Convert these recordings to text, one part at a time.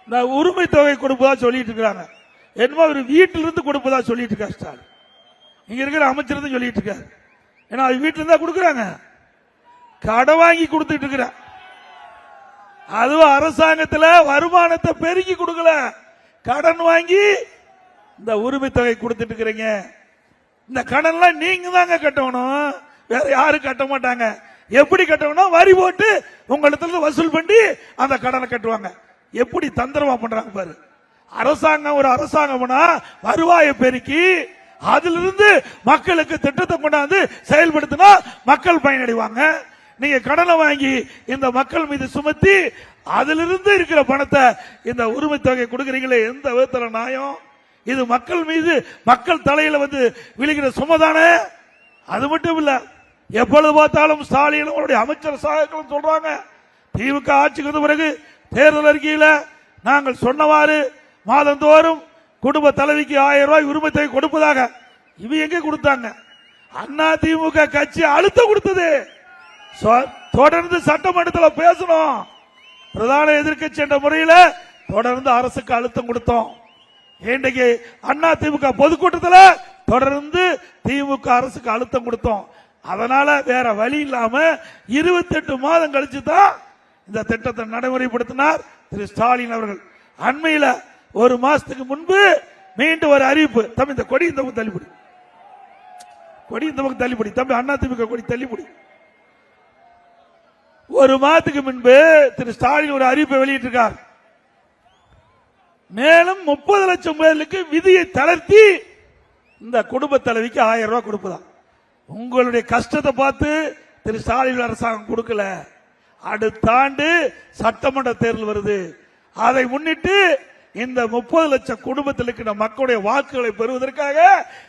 இந்த உரிமை தொகை கொடுப்பதா சொல்லிட்டு இருக்காங்க. என்னமோ ஒரு வீட்டிலிருந்து கொடுப்பதா சொல்லிட்டு இருக்காரு ஸ்டாலின். இங்க இருக்கிற அமைச்சர் சொல்லிட்டு இருக்காரு. ஏன்னா வீட்டில இருந்தா கொடுக்கறாங்க, கடன் வாங்கி கொடுத்துட்டு இருக்கிற. அதுவும் அரசாங்கத்தில் வருமானத்தை பெருக்கி கொடுக்கல, கடன் வாங்கி இந்த உரிமை தொகை கொடுத்துட்டு இருக்கிறீங்க. இந்த கடன்லாம் நீங்க தாங்க கட்டணும், வேற யாரும் கட்ட மாட்டாங்க. எப்படி கட்டணும்? வரி போட்டு உங்களிடத்துல வசூல் பண்ணி அந்த கடனை கட்டுவாங்க. எப்படி தந்திரமா பண்றாங்க பாரு. அரசாங்கம் ஒரு அரசாங்கம்னா வருவாயை பெருக்கி அதிலிருந்து மக்களுக்கு திட்டத்தை கொண்டாந்து செயல்படுத்தினா மக்கள் பயனடைவாங்க. நீங்க கடனை வாங்கி இந்த மக்கள் மீது சுமத்தி அதிலிருந்து இருக்கிற பணத்தை இந்த உரிமை தொகை கொடுக்கறீங்களே, எந்த விதத்துல நியாயம்? இது மக்கள் மீது மக்கள் தலையில வந்து விழுகிற சுமதானே. அது மட்டும் இல்ல, எப்பொழுது பார்த்தாலும் ஸ்டாலின் அவருடைய அமைச்சர் சகாக்களும் சொல்றாங்க, திமுக ஆட்சிக்கு வந்த பிறகு தேர்தல் அறிக்கையில நாங்கள் சொன்னவாறு மாதந்தோறும் குடும்ப தலைவிக்கு 1000 ரூபாய் உரிமை தொகை கொடுப்பதாக. இவ எங்க கொடுத்தாங்க? அண்ணா திமுக கட்சி அழுத்தம் கொடுத்தது. தொடர்ந்து சட்டமன்றத்தில் பேசணும், பிரதான எதிர்க்கட்சி என்ற முறையில் தொடர்ந்து அரசுக்கு அழுத்தம் கொடுத்தோம். இன்றைக்கு அண்ணா திமுக பொதுக்கூட்டத்தில் தொடர்ந்து திமுக அரசுக்கு அழுத்தம் கொடுத்தோம். அதனால வேற வழி இல்லாம 28 மாதம் கழிச்சு தான் இந்த திட்டத்தை நடைமுறைப்படுத்தினார் திரு ஸ்டாலின் அவர்கள். அண்மையில் ஒரு மாசத்துக்கு முன்பு மீண்டும் ஒரு அறிவிப்பு, தம்பி இந்த கொடி இந்த பக்கம் தள்ளிப்படி, கொடி இந்த பக்கம் தள்ளிப்படி, தம்பி அண்ணா திமுக கொடி தள்ளிப்படி. ஒரு மாதத்துக்கு முன்பு திரு ஸ்டாலின் ஒரு அறிவிப்பை வெளியிட்டிருக்கார். மேலும் 30 லட்சம் பேருக்கு விதியை தளர்த்தி இந்த குடும்ப தலைவிக்கு 1000 ரூபாய் கொடுப்பதா. உங்களுடைய கஷ்டத்தை பார்த்து திரு ஸ்டாலின் அரசாங்கம் கொடுக்கல. அடுத்த ஆண்டு சட்டமன்ற தேர்தல் வருது, அதை முன்னிட்டு இந்த 30 லட்சம் குடும்பத்தில் இருக்கிற மக்களுடைய வாக்குகளை பெறுவதற்காக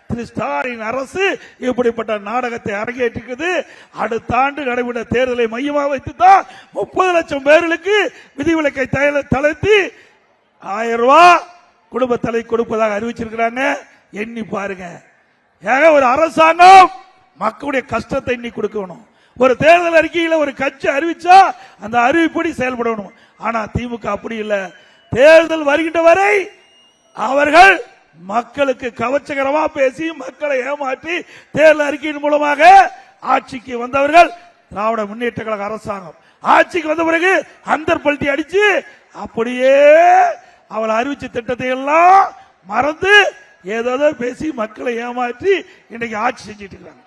திரு ஸ்டாலின் அரசு இப்படிப்பட்ட நாடகத்தை அரங்கேற்றிருக்கிறது. அடுத்த ஆண்டு நடைபெற்ற தேர்தலை மையமாக வைத்துதான் 30 லட்சம் பேர்களுக்கு விதிவிலக்கை தளர்த்தி 1000 ரூபாய் குடும்ப தலை கொடுப்பதாக அறிவிச்சிருக்கிறாங்க. எண்ணி பாருங்க. ஒரு அரசாங்கம் மக்களுடைய கஷ்டத்தை எண்ணி கொடுக்கணும். ஒரு தேர்தல் அறிக்கையில் ஒரு கட்சி அறிவிச்சா அந்த அறிவிப்படி செயல்படணும். ஆனா திமுக அப்படி இல்லை. தேர்தல் வருகின்ற வரை அவர்கள் மக்களுக்கு கவர்ச்சிகரமா பேசி மக்களை ஏமாற்றி தேர்தல் அறிக்கையின் மூலமாக ஆட்சிக்கு வந்தவர்கள் திராவிட முன்னேற்ற கழக அரசாங்கம். ஆட்சிக்கு வந்த பிறகு அந்தர் பல்ட்டி அடிச்சு அப்படியே அவள் அறிவிச்ச திட்டத்தை எல்லாம் மறந்து ஏதோ பேசி மக்களை ஏமாற்றி இன்னைக்கு ஆட்சி செஞ்சிட்டு இருக்காங்க.